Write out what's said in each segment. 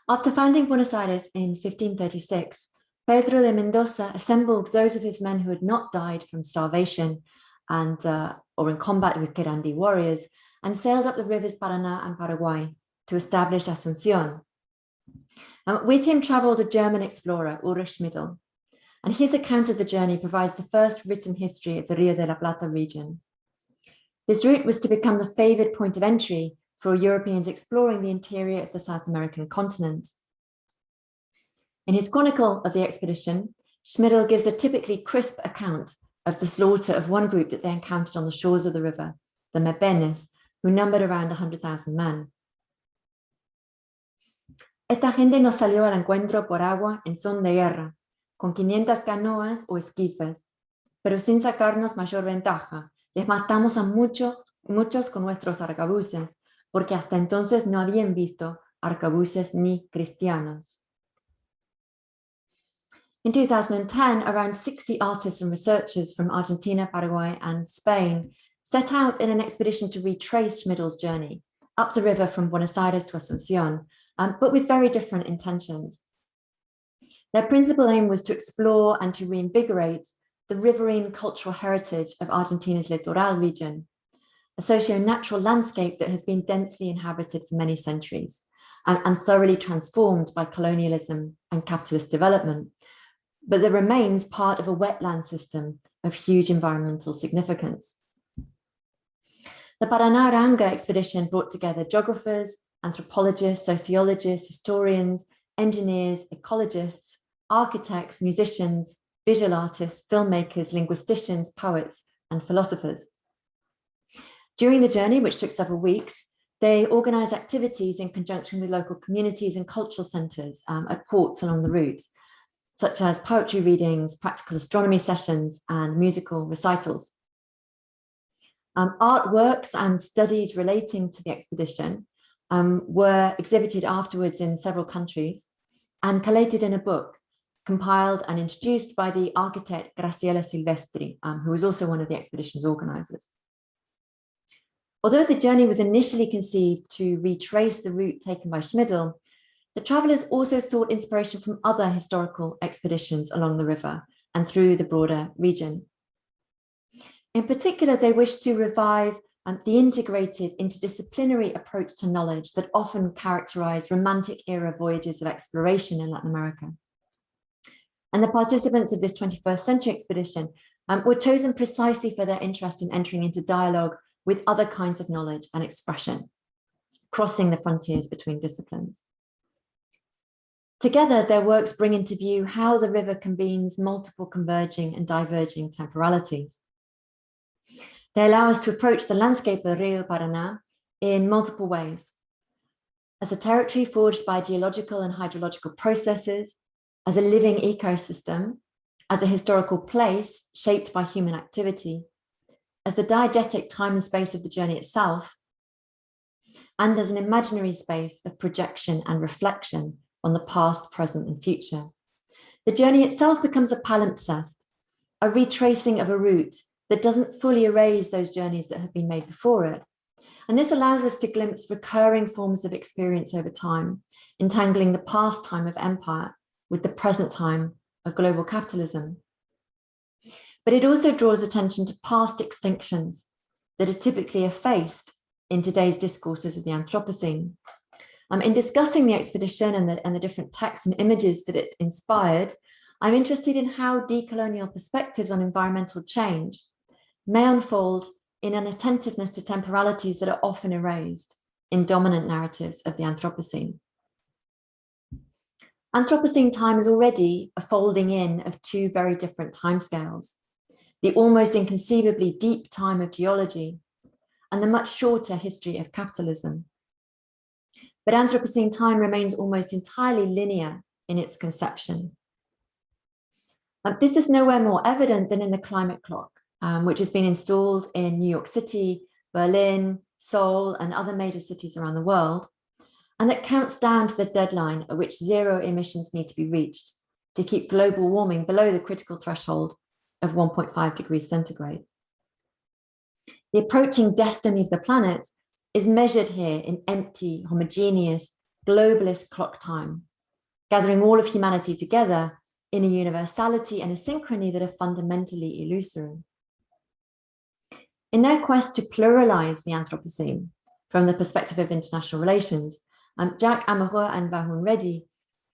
After founding Buenos Aires in 1536, Pedro de Mendoza assembled those of his men who had not died from starvation and or in combat with Querandí warriors, and sailed up the rivers Paraná and Paraguay to establish Asunción. With him traveled a German explorer, Ulrich Schmidl, and his account of the journey provides the first written history of the Rio de la Plata region. This route was to become the favored point of entry for Europeans exploring the interior of the South American continent. In his chronicle of the expedition, Schmidl gives a typically crisp account of the slaughter of one group that they encountered on the shores of the river, the Mebenes, who numbered around 100,000 men. Esta gente nos salió al encuentro por agua en son de guerra, con 500 canoas o esquifes, pero sin sacarnos mayor ventaja. Les matamos a muchos con nuestros arcabuces, porque hasta entonces no habían visto arcabuces ni cristianos. In 2010, around 60 artists and researchers from Argentina, Paraguay, and Spain set out in an expedition to retrace Schmidl's journey up the river from Buenos Aires to Asunción, but with very different intentions. Their principal aim was to explore and to reinvigorate the riverine cultural heritage of Argentina's littoral region, a socio-natural landscape that has been densely inhabited for many centuries and thoroughly transformed by colonialism and capitalist development, but that remains part of a wetland system of huge environmental significance. The Paraná Ra'anga expedition brought together geographers, anthropologists, sociologists, historians, engineers, ecologists, architects, musicians, visual artists, filmmakers, linguisticians, poets, and philosophers. During the journey, which took several weeks, they organized activities in conjunction with local communities and cultural centers at ports along the route, such as poetry readings, practical astronomy sessions, and musical recitals. Artworks and studies relating to the expedition were exhibited afterwards in several countries and collated in a book compiled and introduced by the architect Graciela Silvestri, who was also one of the expedition's organizers. Although the journey was initially conceived to retrace the route taken by Schmidl, the travelers also sought inspiration from other historical expeditions along the river and through the broader region. In particular, they wished to revive the integrated interdisciplinary approach to knowledge that often characterized Romantic era voyages of exploration in Latin America. And the participants of this 21st century expedition were chosen precisely for their interest in entering into dialogue with other kinds of knowledge and expression, crossing the frontiers between disciplines. Together, their works bring into view how the river convenes multiple converging and diverging temporalities. They allow us to approach the landscape of the Río Paraná in multiple ways: as a territory forged by geological and hydrological processes, as a living ecosystem, as a historical place shaped by human activity, as the diegetic time and space of the journey itself, and as an imaginary space of projection and reflection on the past, present, and future. The journey itself becomes a palimpsest, a retracing of a route that doesn't fully erase those journeys that have been made before it. And this allows us to glimpse recurring forms of experience over time, entangling the past time of empire with the present time of global capitalism. But it also draws attention to past extinctions that are typically effaced in today's discourses of the Anthropocene. In discussing the expedition and the different texts and images that it inspired, I'm interested in how decolonial perspectives on environmental change may unfold in an attentiveness to temporalities that are often erased in dominant narratives of the Anthropocene. Anthropocene time is already a folding in of two very different timescales: the almost inconceivably deep time of geology and the much shorter history of capitalism. But Anthropocene time remains almost entirely linear in its conception. This is nowhere more evident than in the climate clock, which has been installed in New York City, Berlin, Seoul, and other major cities around the world, and that counts down to the deadline at which zero emissions need to be reached to keep global warming below the critical threshold of 1.5 degrees centigrade. The approaching destiny of the planet is measured here in empty, homogeneous, globalist clock time, gathering all of humanity together in a universality and a synchrony that are fundamentally illusory. In their quest to pluralize the Anthropocene from the perspective of international relations, Jack Amoureux and Vahun Reddy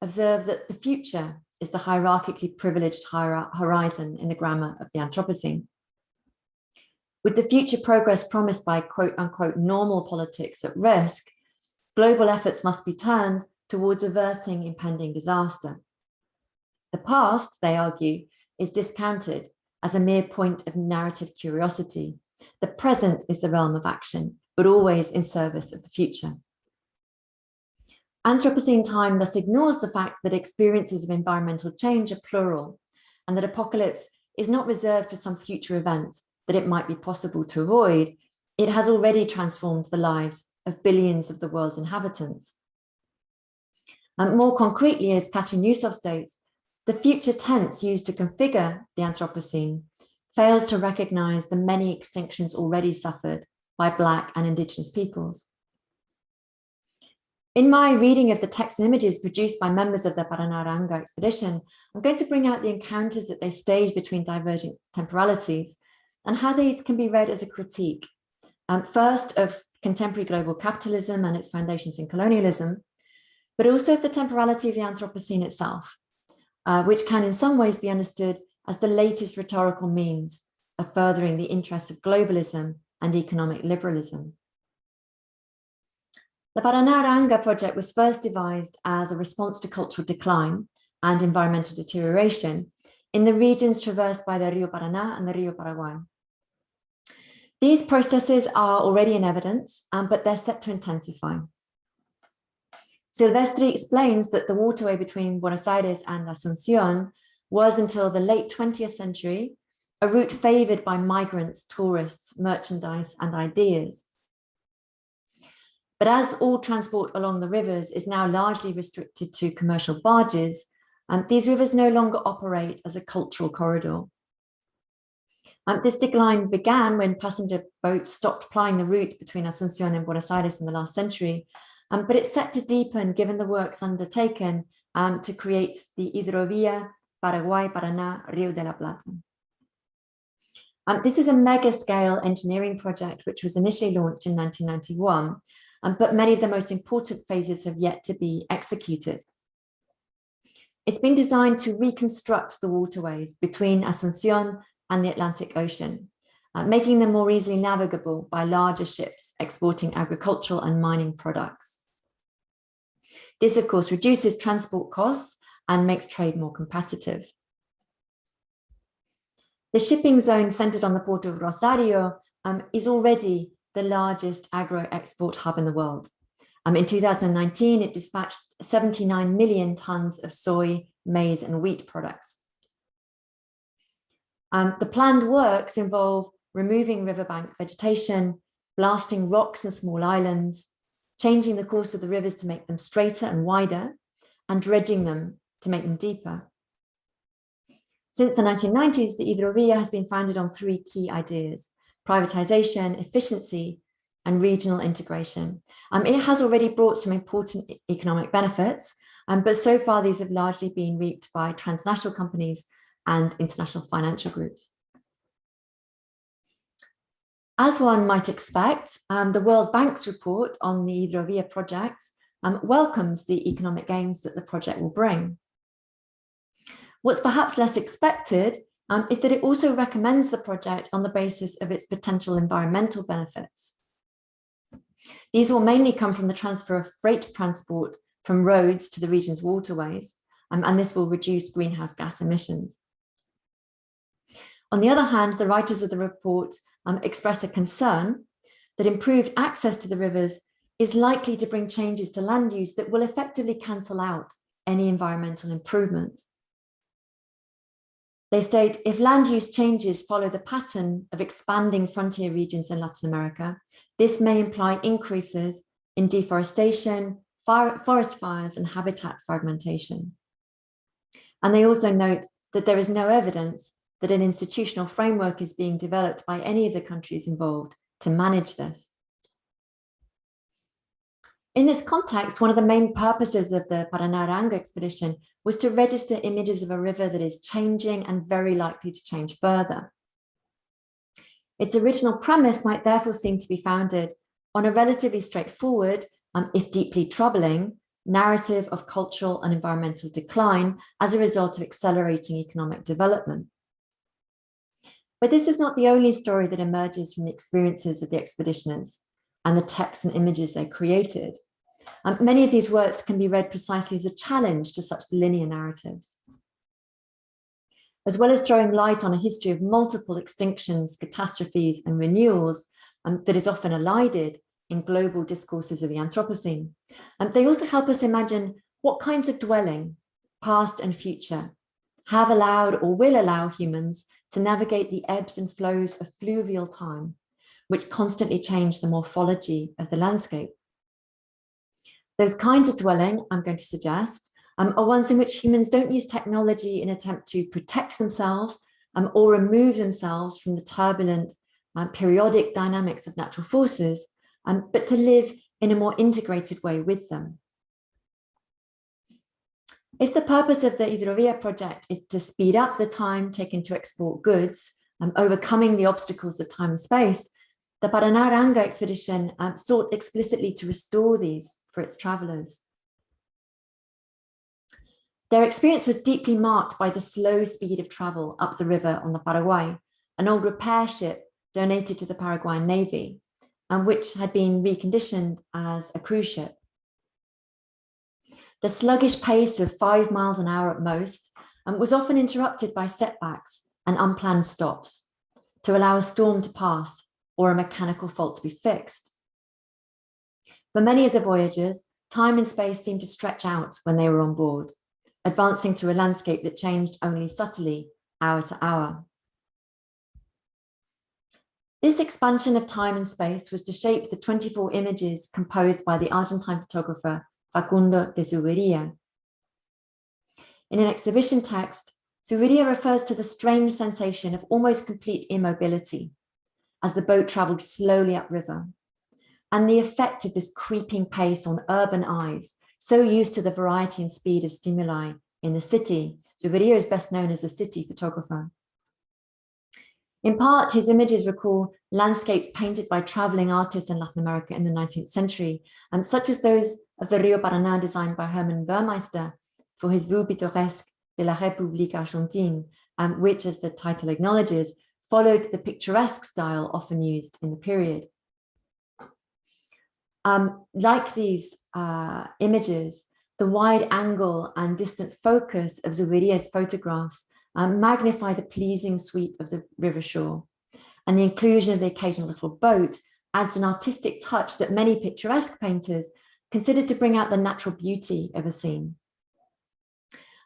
observe that the future is the hierarchically privileged horizon in the grammar of the Anthropocene. With the future progress promised by quote unquote normal politics at risk, global efforts must be turned towards averting impending disaster. The past, they argue, is discounted as a mere point of narrative curiosity. The present is the realm of action, but always in service of the future. Anthropocene time thus ignores the fact that experiences of environmental change are plural, and that apocalypse is not reserved for some future event that it might be possible to avoid. It has already transformed the lives of billions of the world's inhabitants. More concretely, as Catherine Yusuf states, the future tense used to configure the Anthropocene fails to recognize the many extinctions already suffered by Black and Indigenous peoples. In my reading of the text and images produced by members of the Paraná Ra'anga expedition, I'm going to bring out the encounters that they staged between divergent temporalities and how these can be read as a critique, first of contemporary global capitalism and its foundations in colonialism, but also of the temporality of the Anthropocene itself, which can in some ways be understood as the latest rhetorical means of furthering the interests of globalism and economic liberalism. The Paraná Ra'anga project was first devised as a response to cultural decline and environmental deterioration in the regions traversed by the Río Paraná and the Río Paraguay. These processes are already in evidence, but they're set to intensify. Silvestri explains that the waterway between Buenos Aires and Asunción was, until the late 20th century, a route favored by migrants, tourists, merchandise, and ideas. But as all transport along the rivers is now largely restricted to commercial barges, these rivers no longer operate as a cultural corridor. This decline began when passenger boats stopped plying the route between Asunción and Buenos Aires in the last century, but it's set to deepen given the works undertaken to create the Hidrovía Paraguay-Paraná-Río de la Plata. This is a mega-scale engineering project which was initially launched in 1991, but many of the most important phases have yet to be executed. It's been designed to reconstruct the waterways between Asunción and the Atlantic Ocean, making them more easily navigable by larger ships exporting agricultural and mining products. This, of course, reduces transport costs and makes trade more competitive. The shipping zone centered on the port of Rosario is already the largest agro-export hub in the world. In 2019, it dispatched 79 million tons of soy, maize, and wheat products. The planned works involve removing riverbank vegetation, blasting rocks and small islands, changing the course of the rivers to make them straighter and wider, and dredging them to make them deeper. Since the 1990s, the Hidrovía has been founded on three key ideas: privatization, efficiency, and regional integration. It has already brought some important economic benefits, but so far these have largely been reaped by transnational companies and international financial groups. As one might expect, the World Bank's report on the Hidrovía project welcomes the economic gains that the project will bring. What's perhaps less expected is that it also recommends the project on the basis of its potential environmental benefits. These will mainly come from the transfer of freight transport from roads to the region's waterways, and this will reduce greenhouse gas emissions. On the other hand, the writers of the report express a concern that improved access to the rivers is likely to bring changes to land use that will effectively cancel out any environmental improvements. They state, if land use changes follow the pattern of expanding frontier regions in Latin America, this may imply increases in deforestation, forest fires, and habitat fragmentation. And they also note that there is no evidence that an institutional framework is being developed by any of the countries involved to manage this. In this context, one of the main purposes of the Paraná Ra'anga expedition was to register images of a river that is changing and very likely to change further. Its original premise might therefore seem to be founded on a relatively straightforward, if deeply troubling, narrative of cultural and environmental decline as a result of accelerating economic development. But this is not the only story that emerges from the experiences of the expeditioners and the texts and images they created. Many of these works can be read precisely as a challenge to such linear narratives. As well as throwing light on a history of multiple extinctions, catastrophes, and renewals that is often elided in global discourses of the Anthropocene, they also help us imagine what kinds of dwelling, past and future, have allowed or will allow humans to navigate the ebbs and flows of fluvial time, which constantly change the morphology of the landscape. Those kinds of dwelling, I'm going to suggest, are ones in which humans don't use technology in an attempt to protect themselves or remove themselves from the turbulent periodic dynamics of natural forces, but to live in a more integrated way with them. If the purpose of the Hidrovía project is to speed up the time taken to export goods, overcoming the obstacles of time and space, the Paraná Ra'anga expedition sought explicitly to restore these for its travelers. Their experience was deeply marked by the slow speed of travel up the river on the Paraguay, an old repair ship donated to the Paraguayan Navy, and which had been reconditioned as a cruise ship. The sluggish pace of 5 miles an hour at most was often interrupted by setbacks and unplanned stops to allow a storm to pass or a mechanical fault to be fixed. For many of the voyagers, time and space seemed to stretch out when they were on board, advancing through a landscape that changed only subtly hour to hour. This expansion of time and space was to shape the 24 images composed by the Argentine photographer Facundo de Zuberia. In an exhibition text, Zuberia refers to the strange sensation of almost complete immobility as the boat traveled slowly upriver, and the effect of this creeping pace on urban eyes, so used to the variety and speed of stimuli in the city. Zuberia is best known as a city photographer. In part, his images recall landscapes painted by traveling artists in Latin America in the 19th century, such as those of the Río Paraná designed by Hermann Burmeister for his Vue pittoresque de la République Argentine, which, as the title acknowledges, followed the picturesque style often used in the period. Like these images, the wide angle and distant focus of Zuberia's photographs magnify the pleasing sweep of the river shore, and the inclusion of the occasional little boat adds an artistic touch that many picturesque painters considered to bring out the natural beauty of a scene.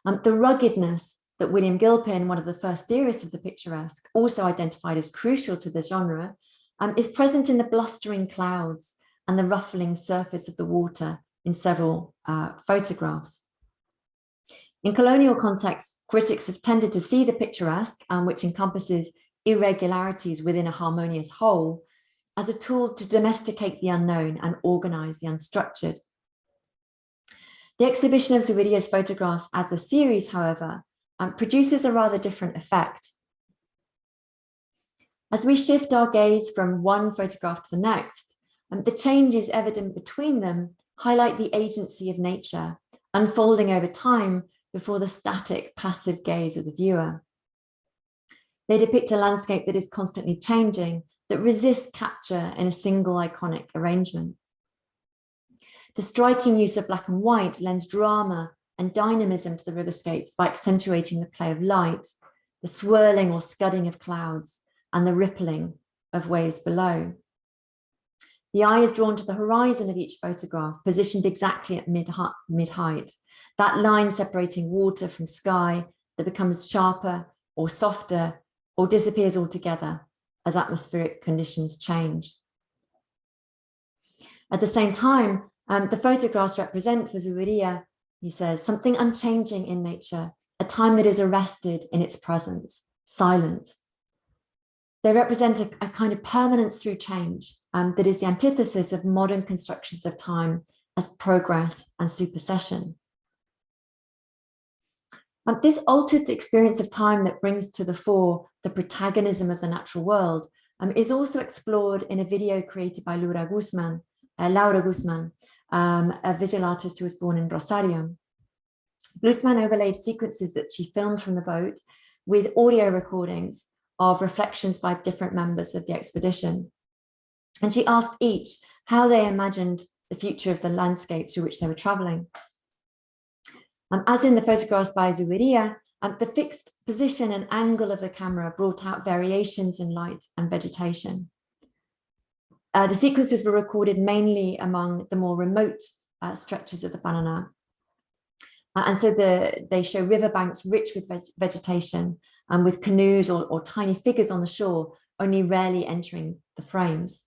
The ruggedness that William Gilpin, one of the first theorists of the picturesque, also identified as crucial to the genre, is present in the blustering clouds and the ruffling surface of the water in several photographs. In colonial contexts, critics have tended to see the picturesque, which encompasses irregularities within a harmonious whole, as a tool to domesticate the unknown and organize the unstructured. The exhibition of Zuberia's photographs as a series, however, produces a rather different effect. As we shift our gaze from one photograph to the next, the changes evident between them highlight the agency of nature, unfolding over time before the static, passive gaze of the viewer. They depict a landscape that is constantly changing, that resists capture in a single iconic arrangement. The striking use of black and white lends drama and dynamism to the riverscapes by accentuating the play of light, the swirling or scudding of clouds, and the rippling of waves below. The eye is drawn to the horizon of each photograph, positioned exactly at mid-height, that line separating water from sky that becomes sharper or softer or disappears altogether as atmospheric conditions change. At the same time, the photographs represent for Zuberia, he says, something unchanging in nature, a time that is arrested in its presence, silence. They represent a kind of permanence through change that is the antithesis of modern constructions of time as progress and supersession. This altered experience of time that brings to the fore the protagonism of the natural world is also explored in a video created by Laura Guzman, a visual artist who was born in Rosario. Guzman overlaid sequences that she filmed from the boat with audio recordings of reflections by different members of the expedition. And she asked each how they imagined the future of the landscape through which they were traveling. As in the photographs by Hidrovía, the fixed position and angle of the camera brought out variations in light and vegetation. The sequences were recorded mainly among the more remote stretches of the Paraná. And so they show riverbanks rich with vegetation and with canoes or tiny figures on the shore, only rarely entering the frames.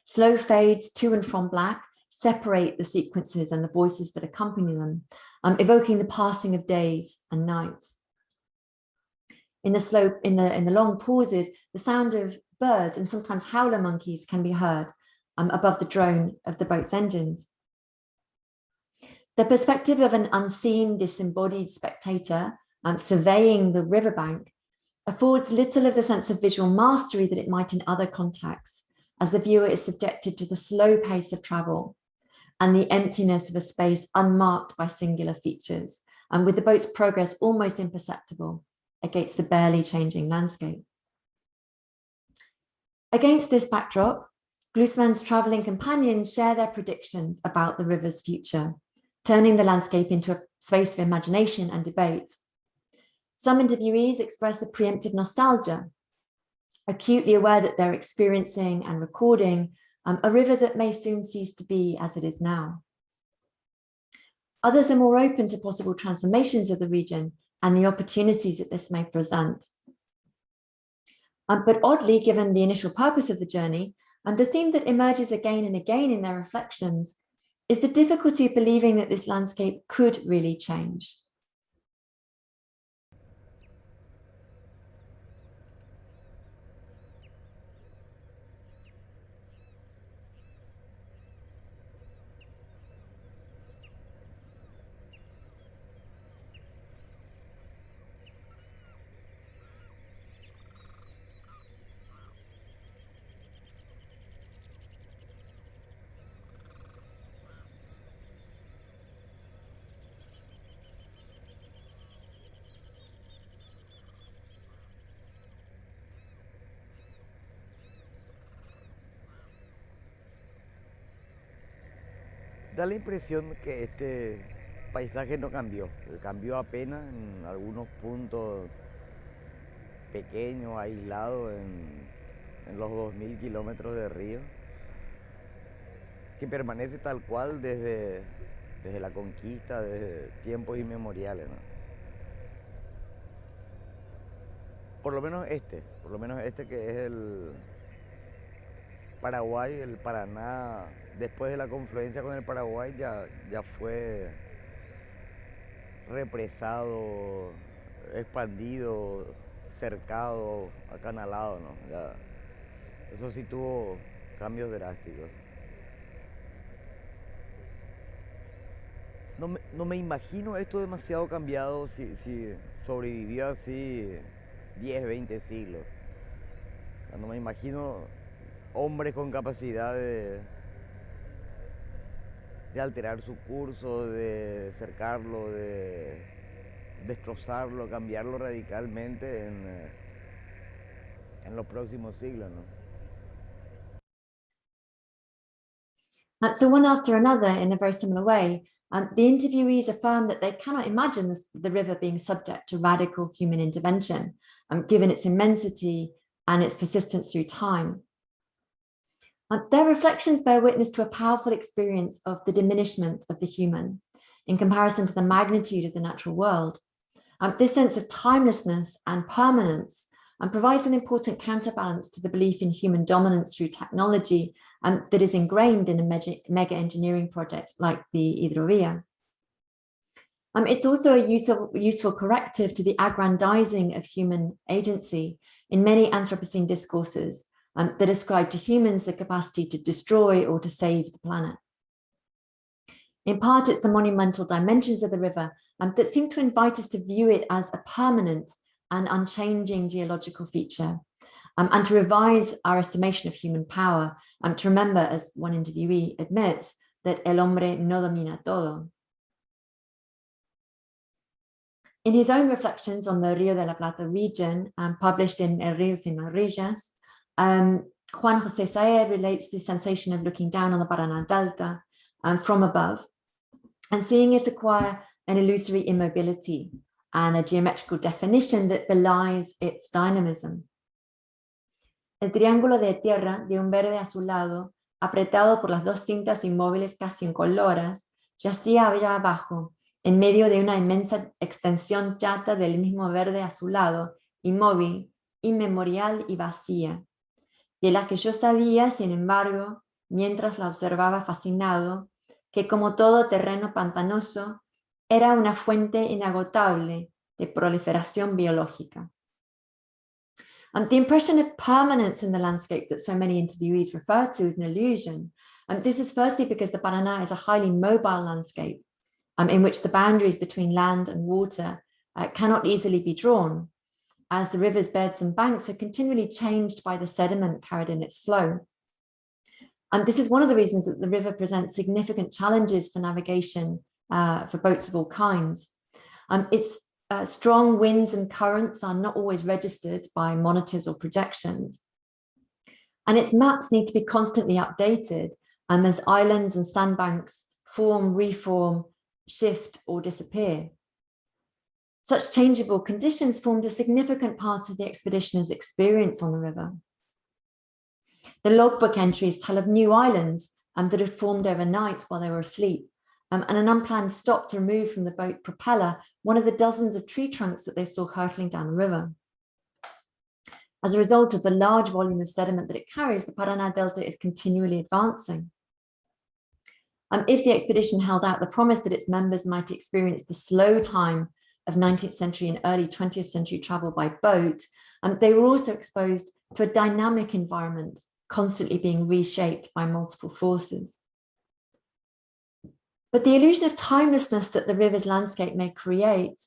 Slow fades to and from black separate the sequences and the voices that accompany them, evoking the passing of days and nights. In the long pauses, the sound of birds and sometimes howler monkeys can be heard above the drone of the boat's engines. The perspective of an unseen, disembodied spectator surveying the riverbank affords little of the sense of visual mastery that it might in other contexts, as the viewer is subjected to the slow pace of travel and the emptiness of a space unmarked by singular features, and with the boat's progress almost imperceptible against the barely changing landscape. Against this backdrop, Glusman's traveling companions share their predictions about the river's future, turning the landscape into a space of imagination and debate. Some interviewees express a preemptive nostalgia, acutely aware that they're experiencing and recording a river that may soon cease to be as it is now. Others are more open to possible transformations of the region and the opportunities that this may present. But oddly, given the initial purpose of the journey, the theme that emerges again and again in their reflections is the difficulty of believing that this landscape could really change. Da la impresión que este paisaje no cambió, cambió apenas en algunos puntos pequeños, aislados en los 2000 kilómetros de río, que permanece tal cual desde la conquista, desde tiempos inmemoriales, ¿no? Por lo menos este que es el Paraguay, el Paraná, después de la confluencia con el Paraguay ya fue represado, expandido, cercado, acanalado, ¿no? Eso sí tuvo cambios drásticos. No me imagino esto demasiado cambiado si sobrevivió así 10, 20 siglos. No me imagino hombres con capacidad de alterar su curso, de cercarlo, de destrozarlo, cambiarlo radicalmente en los próximos siglos, ¿no? So one after another, in a very similar way, the interviewees affirm that they cannot imagine the river being subject to radical human intervention, given its immensity and its persistence through time. Their reflections bear witness to a powerful experience of the diminishment of the human in comparison to the magnitude of the natural world. This sense of timelessness and permanence provides an important counterbalance to the belief in human dominance through technology that is ingrained in a mega engineering project like the Hidrovía. It's also a useful corrective to the aggrandizing of human agency in many Anthropocene discourses that ascribe to humans the capacity to destroy or to save the planet. In part, it's the monumental dimensions of the river that seem to invite us to view it as a permanent and unchanging geological feature, and to revise our estimation of human power, to remember, as one interviewee admits, that el hombre no domina todo. In his own reflections on the Río de la Plata region, published in El Río Sin Orillas, Juan José Saer relates the sensation of looking down on the Paraná Delta from above and seeing it acquire an illusory immobility and a geometrical definition that belies its dynamism. El triángulo de tierra de un verde azulado, apretado por las dos cintas inmóviles casi incoloras, yacía allá abajo, en medio de una inmensa extensión chata del mismo verde azulado, inmóvil, inmemorial y vacía, de la que yo sabía, sin embargo, mientras la observaba fascinado, que como todo terreno pantanoso, era una fuente inagotable de proliferación biológica. The impression of permanence in the landscape that so many interviewees refer to is an illusion. This is firstly because the Paraná is a highly mobile landscape in which the boundaries between land and water cannot easily be drawn, as the river's beds and banks are continually changed by the sediment carried in its flow. This is one of the reasons that the river presents significant challenges for navigation for boats of all kinds. Its strong winds and currents are not always registered by monitors or projections. And its maps need to be constantly updated as islands and sandbanks form, reform, shift, or disappear. Such changeable conditions formed a significant part of the expeditioner's experience on the river. The logbook entries tell of new islands that had formed overnight while they were asleep, and an unplanned stop to remove from the boat propeller one of the dozens of tree trunks that they saw hurtling down the river. As a result of the large volume of sediment that it carries, the Paraná Delta is continually advancing. If the expedition held out the promise that its members might experience the slow time of 19th century and early 20th century travel by boat, they were also exposed to a dynamic environment constantly being reshaped by multiple forces. But the illusion of timelessness that the river's landscape may create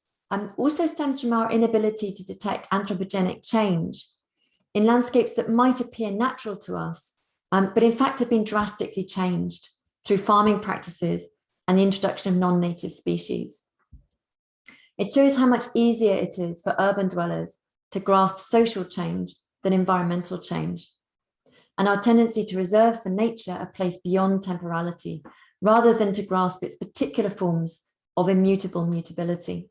also stems from our inability to detect anthropogenic change in landscapes that might appear natural to us, but in fact have been drastically changed through farming practices and the introduction of non-native species. It shows how much easier it is for urban dwellers to grasp social change than environmental change, and our tendency to reserve for nature a place beyond temporality, rather than to grasp its particular forms of immutable mutability.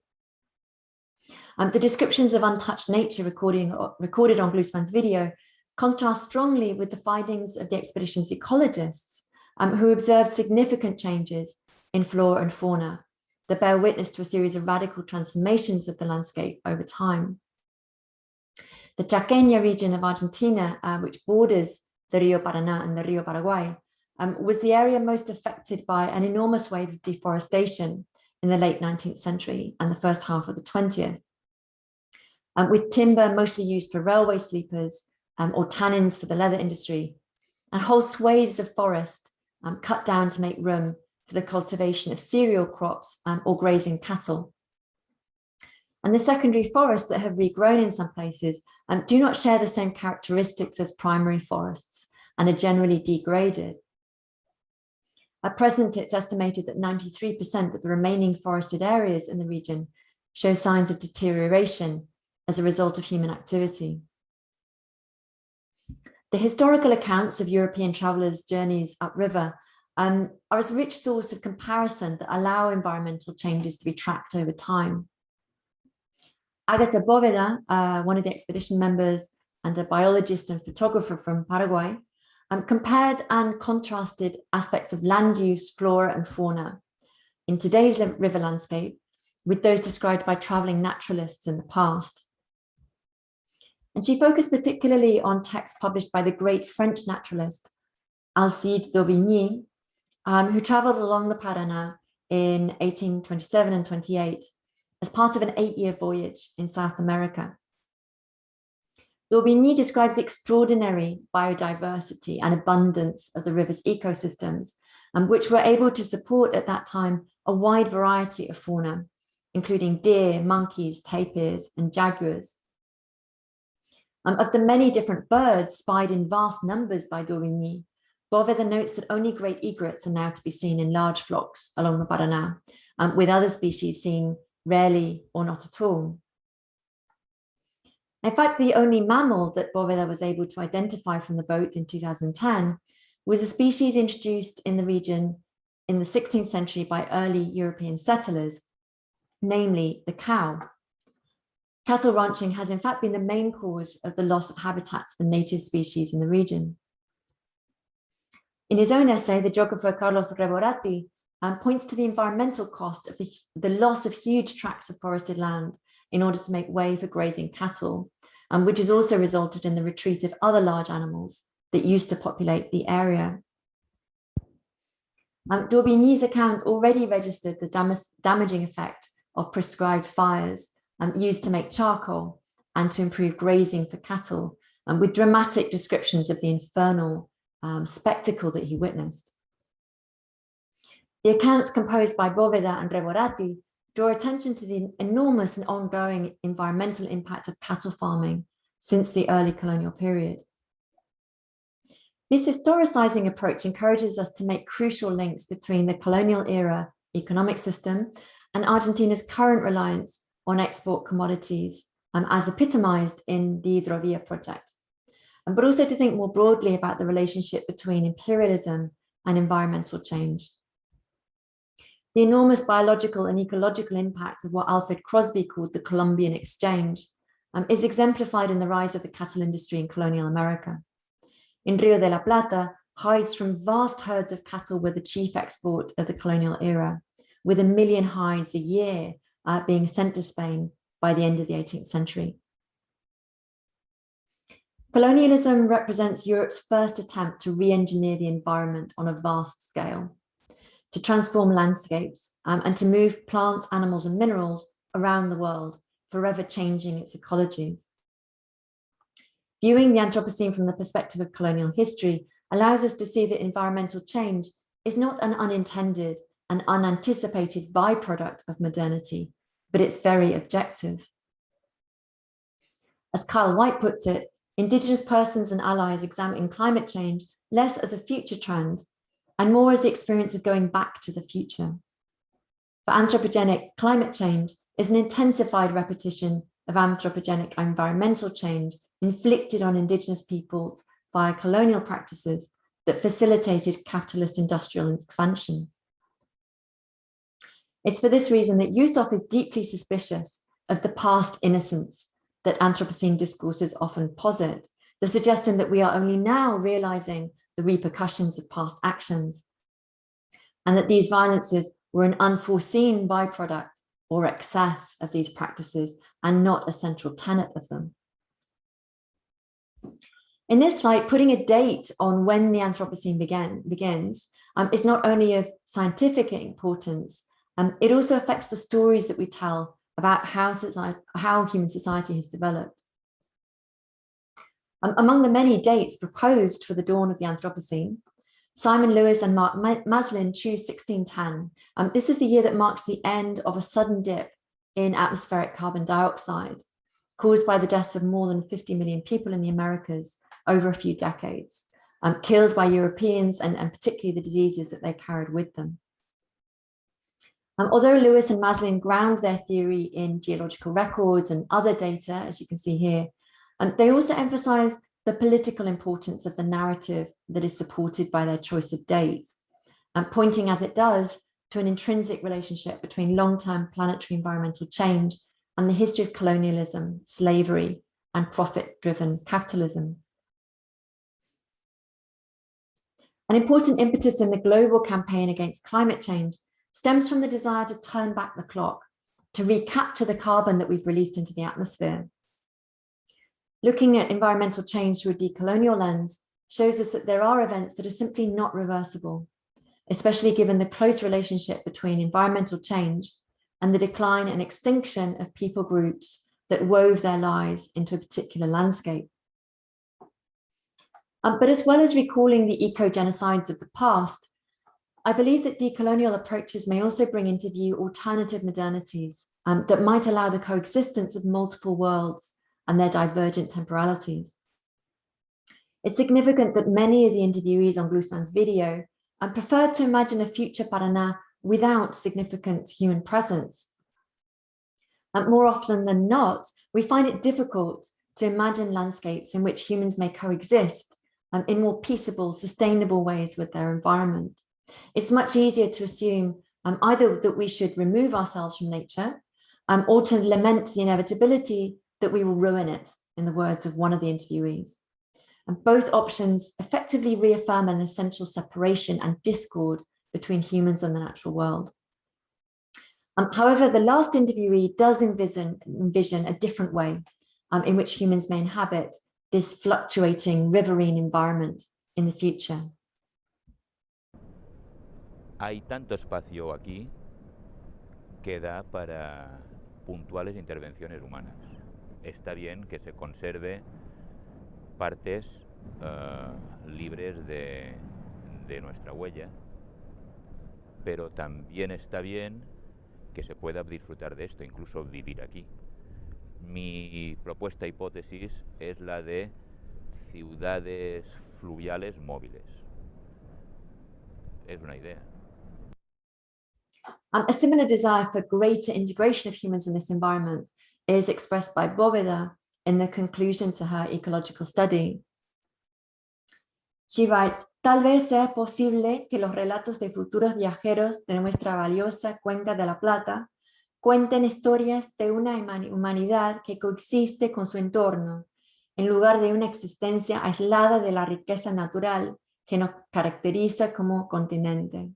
The descriptions of untouched nature recorded on Glusman's video contrast strongly with the findings of the expedition's ecologists, who observed significant changes in flora and fauna that bear witness to a series of radical transformations of the landscape over time. The Chaqueña region of Argentina, which borders the Río Paraná and the Río Paraguay, was the area most affected by an enormous wave of deforestation in the late 19th century and the first half of the 20th. With timber mostly used for railway sleepers or tannins for the leather industry, and whole swathes of forest cut down to make room for the cultivation of cereal crops or grazing cattle. And the secondary forests that have regrown in some places do not share the same characteristics as primary forests and are generally degraded. At present, it's estimated that 93% of the remaining forested areas in the region show signs of deterioration as a result of human activity. The historical accounts of European travelers' journeys upriver are a rich source of comparison that allow environmental changes to be tracked over time. Agata Bóveda, one of the expedition members and a biologist and photographer from Paraguay, compared and contrasted aspects of land use, flora and fauna in today's river landscape with those described by traveling naturalists in the past. And she focused particularly on texts published by the great French naturalist Alcide d'Aubigny, who traveled along the Paraná in 1827 and 28 as part of an 8-year voyage in South America. D'Aubigny describes the extraordinary biodiversity and abundance of the river's ecosystems, which were able to support at that time a wide variety of fauna, including deer, monkeys, tapirs, and jaguars. Of the many different birds spied in vast numbers by d'Aubigny, Boveda notes that only great egrets are now to be seen in large flocks along the Paraná, with other species seen rarely or not at all. In fact, the only mammal that Boveda was able to identify from the boat in 2010 was a species introduced in the region in the 16th century by early European settlers, namely the cow. Cattle ranching has in fact been the main cause of the loss of habitats for native species in the region. In his own essay, the geographer Carlos Reborati points to the environmental cost of the loss of huge tracts of forested land in order to make way for grazing cattle, which has also resulted in the retreat of other large animals that used to populate the area. d'Aubigny's account already registered the damaging effect of prescribed fires used to make charcoal and to improve grazing for cattle, with dramatic descriptions of the infernal spectacle that he witnessed. The accounts composed by Boveda and Reborati draw attention to the enormous and ongoing environmental impact of cattle farming since the early colonial period. This historicizing approach encourages us to make crucial links between the colonial era economic system and Argentina's current reliance on export commodities, as epitomized in the Hidrovía project, but also to think more broadly about the relationship between imperialism and environmental change. The enormous biological and ecological impact of what Alfred Crosby called the Colombian exchange is exemplified in the rise of the cattle industry in colonial America. In Rio de la Plata, hides from vast herds of cattle were the chief export of the colonial era, with 1 million hides a year being sent to Spain by the end of the 18th century. Colonialism represents Europe's first attempt to re-engineer the environment on a vast scale, to transform landscapes and to move plants, animals, and minerals around the world, forever changing its ecologies. Viewing the Anthropocene from the perspective of colonial history allows us to see that environmental change is not an unintended and unanticipated byproduct of modernity, but it's very objective. As Kyle White puts it, Indigenous persons and allies examine climate change less as a future trend and more as the experience of going back to the future. For anthropogenic, climate change is an intensified repetition of anthropogenic environmental change inflicted on Indigenous peoples via colonial practices that facilitated capitalist industrial expansion. It's for this reason that Yusuf is deeply suspicious of the past innocence that Anthropocene discourses often posit, the suggestion that we are only now realizing the repercussions of past actions, and that these violences were an unforeseen byproduct or excess of these practices and not a central tenet of them. In this light, putting a date on when the Anthropocene begins is not only of scientific importance, it also affects the stories that we tell about how human society has developed. Among the many dates proposed for the dawn of the Anthropocene, Simon Lewis and Mark Maslin choose 1610. This is the year that marks the end of a sudden dip in atmospheric carbon dioxide caused by the deaths of more than 50 million people in the Americas over a few decades, killed by Europeans and particularly the diseases that they carried with them. Although Lewis and Maslin ground their theory in geological records and other data, as you can see here, they also emphasize the political importance of the narrative that is supported by their choice of dates, pointing as it does to an intrinsic relationship between long-term planetary environmental change and the history of colonialism, slavery, and profit-driven capitalism. An important impetus in the global campaign against climate change stems from the desire to turn back the clock, to recapture the carbon that we've released into the atmosphere. Looking at environmental change through a decolonial lens shows us that there are events that are simply not reversible, especially given the close relationship between environmental change and the decline and extinction of people groups that wove their lives into a particular landscape. But as well as recalling the eco-genocides of the past, I believe that decolonial approaches may also bring into view alternative modernities that might allow the coexistence of multiple worlds and their divergent temporalities. It's significant that many of the interviewees on Glusan's video prefer to imagine a future Paraná without significant human presence. More often than not, we find it difficult to imagine landscapes in which humans may coexist in more peaceable, sustainable ways with their environment. It's much easier to assume either that we should remove ourselves from nature or to lament the inevitability that we will ruin it, in the words of one of the interviewees. And both options effectively reaffirm an essential separation and discord between humans and the natural world. However, the last interviewee does envision a different way in which humans may inhabit this fluctuating riverine environment in the future. Hay tanto espacio aquí que da para puntuales intervenciones humanas. Está bien que se conserve partes libres de nuestra huella, pero también está bien que se pueda disfrutar de esto, incluso vivir aquí. Mi propuesta hipótesis es la de ciudades fluviales móviles. Es una idea. A similar desire for greater integration of humans in this environment is expressed by Bóveda in the conclusion to her ecological study. She writes, tal vez sea posible que los relatos de futuros viajeros de nuestra valiosa cuenca de la Plata cuenten historias de una humanidad que coexiste con su entorno, en lugar de una existencia aislada de la riqueza natural que nos caracteriza como continente.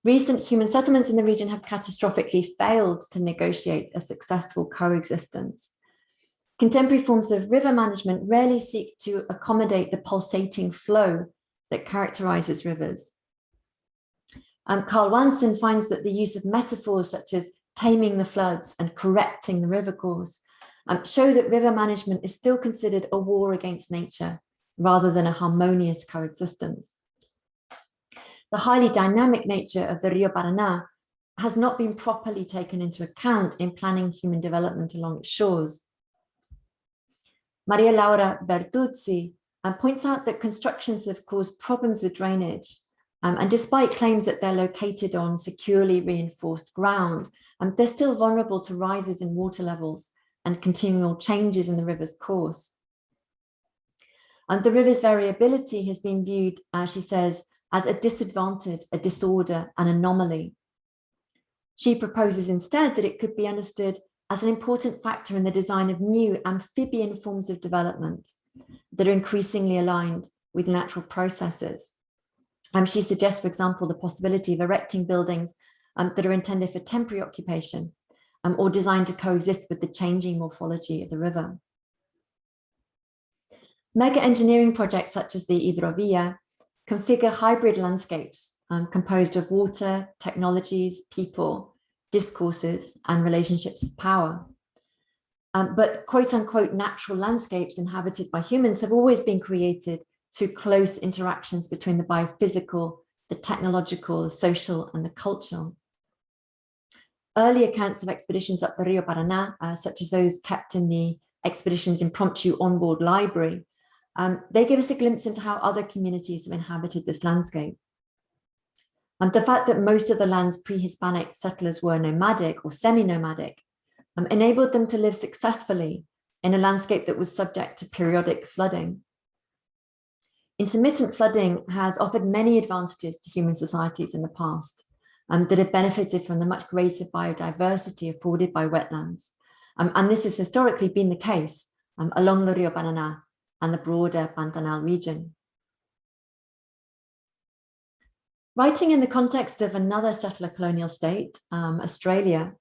Recent human settlements in the region have catastrophically failed to negotiate a successful coexistence. Contemporary forms of river management rarely seek to accommodate the pulsating flow that characterizes rivers. Carl Wanson finds that the use of metaphors such as taming the floods and correcting the river course show that river management is still considered a war against nature rather than a harmonious coexistence. The highly dynamic nature of the Río Paraná has not been properly taken into account in planning human development along its shores. Maria Laura Bertuzzi points out that constructions have caused problems with drainage, and despite claims that they're located on securely reinforced ground, they're still vulnerable to rises in water levels and continual changes in the river's course. And the river's variability has been viewed, she says, as a disadvantage, a disorder, an anomaly. She proposes instead that it could be understood as an important factor in the design of new amphibian forms of development that are increasingly aligned with natural processes. She suggests, for example, the possibility of erecting buildings that are intended for temporary occupation or designed to coexist with the changing morphology of the river. Mega engineering projects such as the Hidrovía configure hybrid landscapes composed of water, technologies, people, discourses, and relationships of power. But quote-unquote natural landscapes inhabited by humans have always been created through close interactions between the biophysical, the technological, the social, and the cultural. Early accounts of expeditions up the Rio Paraná, such as those kept in the expedition's impromptu onboard library, they give us a glimpse into how other communities have inhabited this landscape. The fact that most of the land's pre-Hispanic settlers were nomadic or semi-nomadic enabled them to live successfully in a landscape that was subject to periodic flooding. Intermittent flooding has offered many advantages to human societies in the past that have benefited from the much greater biodiversity afforded by wetlands. And this has historically been the case along the Rio Paraná and the broader Pantanal region. Writing in the context of another settler colonial state, Australia,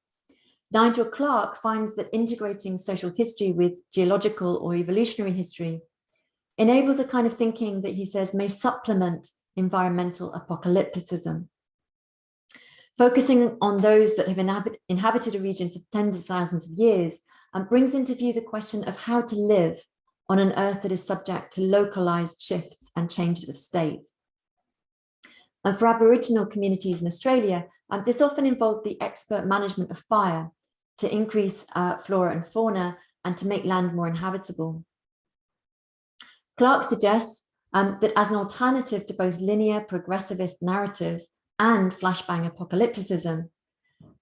Nigel Clarke finds that integrating social history with geological or evolutionary history enables a kind of thinking that he says may supplement environmental apocalypticism. Focusing on those that have inhabited a region for tens of thousands of years brings into view the question of how to live on an earth that is subject to localized shifts and changes of state. And for Aboriginal communities in Australia, this often involved the expert management of fire to increase flora and fauna and to make land more inhabitable. Clarke suggests that as an alternative to both linear progressivist narratives and flashbang apocalypticism,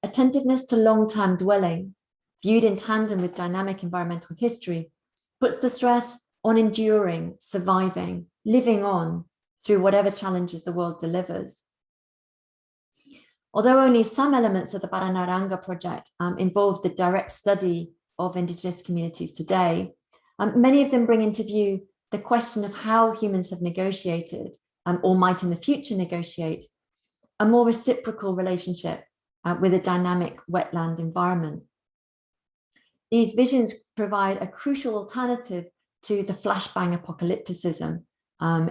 attentiveness to long-term dwelling, viewed in tandem with dynamic environmental history, puts the stress on enduring, surviving, living on through whatever challenges the world delivers. Although only some elements of the Paraná Ra'anga project involve the direct study of Indigenous communities today, many of them bring into view the question of how humans have negotiated, or might in the future negotiate, a more reciprocal relationship with a dynamic wetland environment. These visions provide a crucial alternative to the flashbang apocalypticism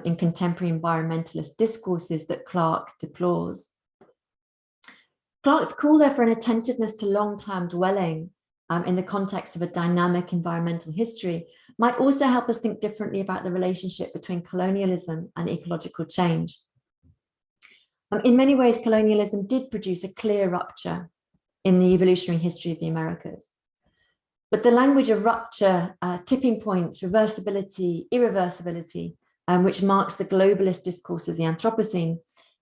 in contemporary environmentalist discourses that Clarke deplores. Clarke's call there for an attentiveness to long-term dwelling in the context of a dynamic environmental history might also help us think differently about the relationship between colonialism and ecological change. In many ways, colonialism did produce a clear rupture in the evolutionary history of the Americas. But the language of rupture, tipping points, reversibility, irreversibility, which marks the globalist discourse of the Anthropocene,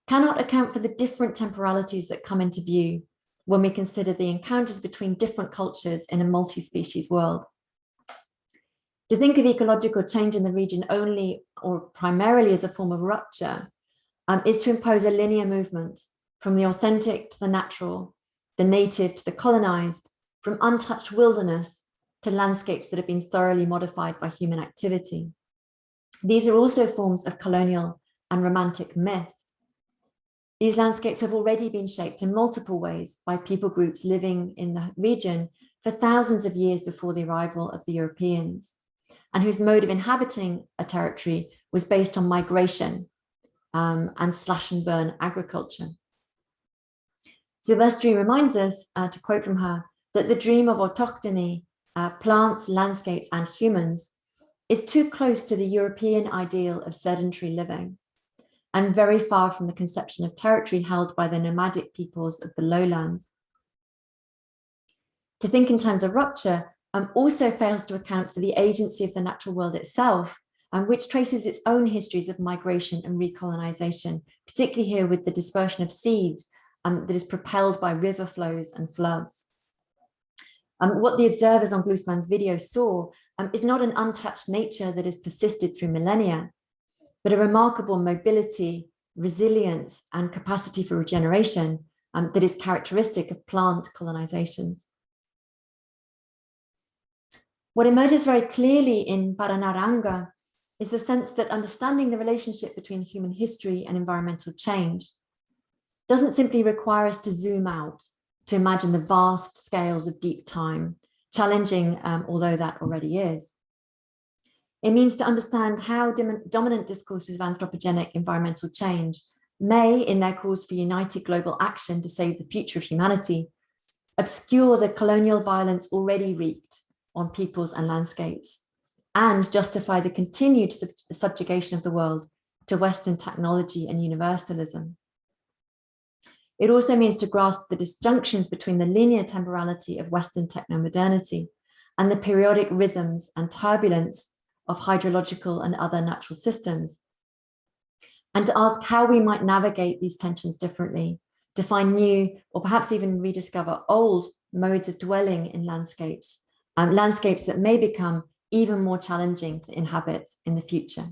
cannot account for the different temporalities that come into view when we consider the encounters between different cultures in a multi-species world. To think of ecological change in the region only or primarily as a form of rupture is to impose a linear movement from the authentic to the natural, the native to the colonized, from untouched wilderness to landscapes that have been thoroughly modified by human activity. These are also forms of colonial and romantic myth. These landscapes have already been shaped in multiple ways by people groups living in the region for thousands of years before the arrival of the Europeans, and whose mode of inhabiting a territory was based on migration and slash and burn agriculture. Silvestri reminds us, to quote from her, that the dream of autochthony, plants, landscapes, and humans is too close to the European ideal of sedentary living and very far from the conception of territory held by the nomadic peoples of the lowlands. To think in terms of rupture also fails to account for the agency of the natural world itself, which traces its own histories of migration and recolonization, particularly here with the dispersion of seeds that is propelled by river flows and floods. What the observers on Glusman's video saw is not an untouched nature that has persisted through millennia, but a remarkable mobility, resilience, and capacity for regeneration that is characteristic of plant colonizations. What emerges very clearly in Paraná Ra'anga is the sense that understanding the relationship between human history and environmental change doesn't simply require us to zoom out to imagine the vast scales of deep time, challenging although that already is. It means to understand how dominant discourses of anthropogenic environmental change may, in their calls for united global action to save the future of humanity, obscure the colonial violence already wreaked on peoples and landscapes, and justify the continued subjugation of the world to Western technology and universalism. It also means to grasp the disjunctions between the linear temporality of Western technomodernity and the periodic rhythms and turbulence of hydrological and other natural systems, and to ask how we might navigate these tensions differently, to find new or perhaps even rediscover old modes of dwelling in landscapes, landscapes that may become even more challenging to inhabit in the future.